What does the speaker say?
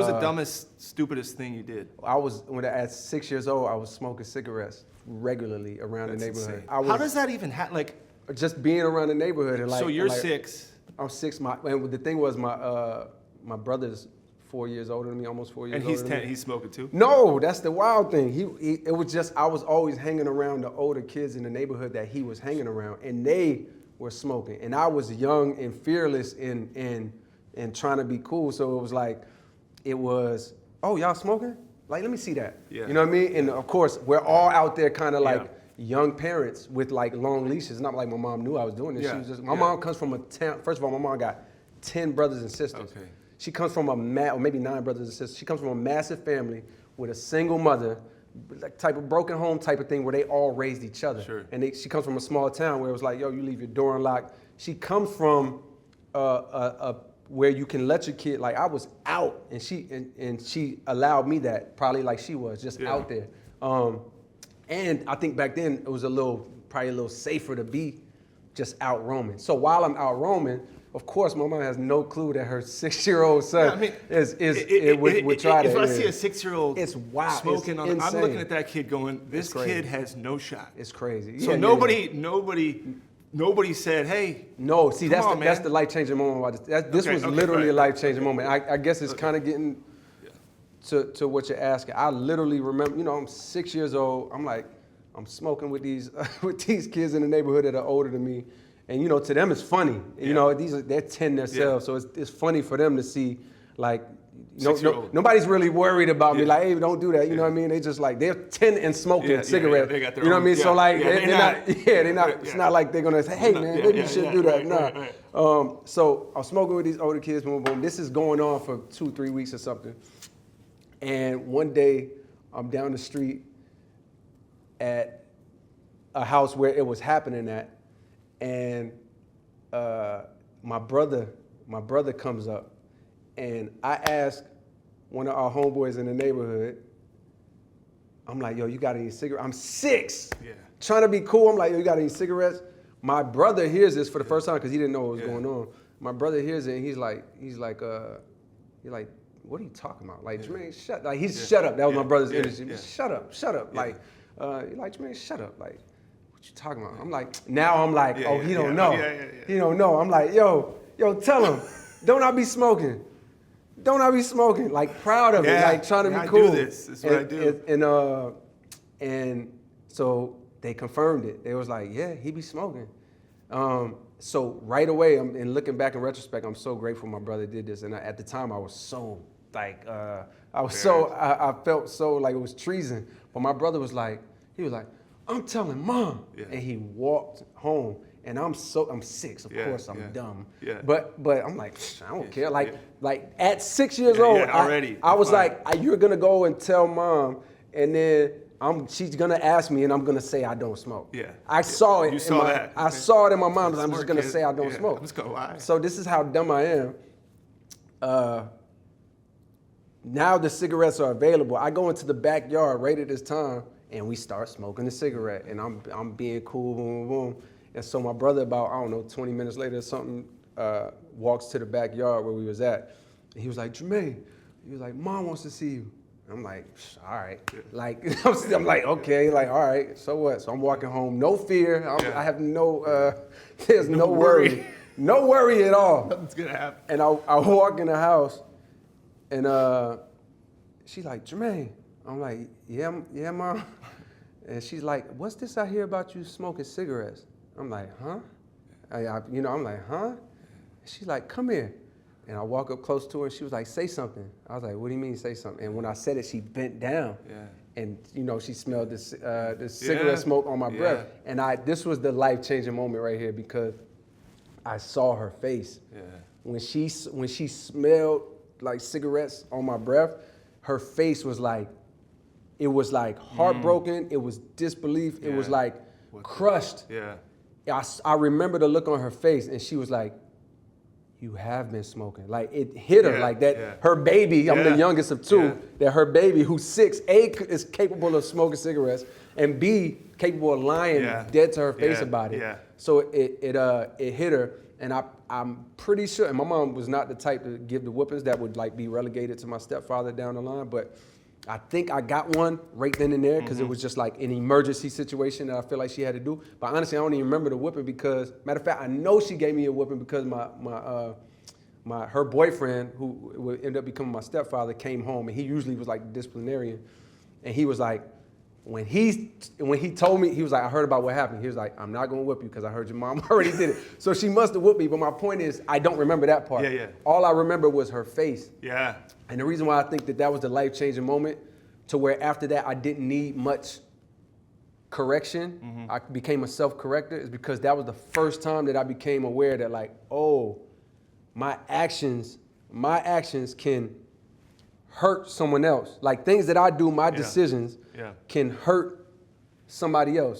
was the dumbest, stupidest thing you did? At 6 years old, I was smoking cigarettes regularly around the neighborhood. Insane. How does that even happen? Like, just being around the neighborhood and like. So you're like, 6. I'm 6. And the thing was, my brother's 4 years older than me, almost 4 years And older he's than 10. me. He's smoking too. No, that's the wild thing. It was just I was always hanging around the older kids in the neighborhood that he was hanging around, and they were smoking, and I was young and fearless and trying to be cool. So it was, oh, y'all smoking? Like, let me see that. Yeah. You know what I mean? And of course, we're all out there kind of like young parents with like long leashes. Not like my mom knew I was doing this. She was just, my mom comes from a town. First of all, my mom got 10 brothers and sisters. Okay. She comes from or maybe 9 brothers and sisters. She comes from a massive family with a single mother, like type of broken home type of thing where they all raised each other. Sure. And she comes from a small town where it was like, yo, you leave your door unlocked. She comes from where you can let your kid, like I was out, and she allowed me that, probably like she was, just out there. And I think back then it was probably a little safer to be just out roaming. So while I'm out roaming, of course, my mom has no clue that her 6-year-old son would try that. If I see a 6-year-old it's wild. smoking, it's I'm looking at that kid going, this kid has no shot. It's crazy. So nobody said, hey. No, see, that's the life-changing moment. This was literally a life-changing moment. I guess it's kind of getting to what you're asking. I literally remember, I'm 6 years old. I'm smoking with these kids in the neighborhood that are older than me. And to them it's funny. They're 10 themselves, so it's funny for them to see, like, nobody's really worried about me. Like, hey, don't do that. You know what I mean? They just like they're 10 and smoking cigarettes. They got their you know own, what I mean? So like they're not. Yeah. It's not like they're gonna say, hey man, maybe you should do that. Nah. So I'm smoking with these older kids. Boom, boom. This is going on for 2-3 weeks or something. And one day I'm down the street at a house where it was happening at. And my brother comes up, and I ask one of our homeboys in the neighborhood, I'm like, yo, you got any cigarettes? I'm 6, trying to be cool. I'm like, yo, you got any cigarettes? My brother hears this for the first time because he didn't know what was going on. My brother hears it, and he's like, what are you talking about? Like, Jermaine, shut up. Shut up. That was my brother's energy. Shut up. Like, Jermaine, shut up. Like, what you talking about? I'm like, oh, he don't know. He don't know. I'm like, yo, tell him, don't I be smoking? Like, proud of it, like trying to be cool. I do this. This is what I do. And so they confirmed it. They was like, yeah, he be smoking. So right away, and looking back in retrospect, I'm so grateful my brother did this. And at the time, I was so like, I felt so like it was treason. But my brother was like, I'm telling mom. And he walked home. And I'm 6, of course I'm dumb. But I'm like, I don't care. Like at 6 years old, I was like, you're gonna go and tell mom, and then she's gonna ask me, and I'm gonna say I don't smoke. I saw it. You saw that. I saw it in my mind. I'm just gonna say I don't smoke. Let's go. All right. So this is how dumb I am. Now the cigarettes are available. I go into the backyard right at this time, and we start smoking the cigarette, and I'm being cool, boom, boom, boom. And so my brother, about, 20 minutes later or something, walks to the backyard where we was at. And he was like, Jermaine, he was like, mom wants to see you. I'm like, all right. Like, I'm like, okay, like, all right, so what? So I'm walking home, no fear. I have there's no worry. No worry at all. Nothing's gonna happen. And I walk in the house, and she's like, Jermaine. I'm like, yeah, mom. And she's like, what's this I hear about you smoking cigarettes? I'm like, huh? I'm like, huh? She's like, come here. And I walk up close to her, and she was like, say something. I was like, what do you mean say something? And when I said it, she bent down. And she smelled this cigarette smoke on my breath. And this was the life-changing moment right here, because I saw her face. When she smelled like cigarettes on my breath, her face was like, it was like heartbroken, it was disbelief, it was like crushed. I remember the look on her face, and she was like, you have been smoking. Like, it hit her like that. Her baby, I'm the youngest of 2, that her baby, who's 6, A, is capable of smoking cigarettes, and B, capable of lying dead to her face about it. So it hit her, and I'm pretty sure, and my mom was not the type to give the whoopings that would like be relegated to my stepfather down the line, but I think I got one right then and there because it was just like an emergency situation that I feel like she had to do. But honestly, I don't even remember the whooping because, matter of fact, I know she gave me a whooping because her boyfriend, who would end up becoming my stepfather, came home, and he usually was like the disciplinarian, and he was like, when he told me, he was like, I heard about what happened. He was like, I'm not gonna whoop you because I heard your mom already did it. So she must have whooped me, but my point is, I don't remember that part. Yeah. All I remember was her face. Yeah. And the reason why I think that was the life-changing moment, to where after that I didn't need much correction, I became a self-corrector, is because that was the first time that I became aware that like, oh, my actions can hurt someone else. Like things that I do, my decisions can hurt somebody else.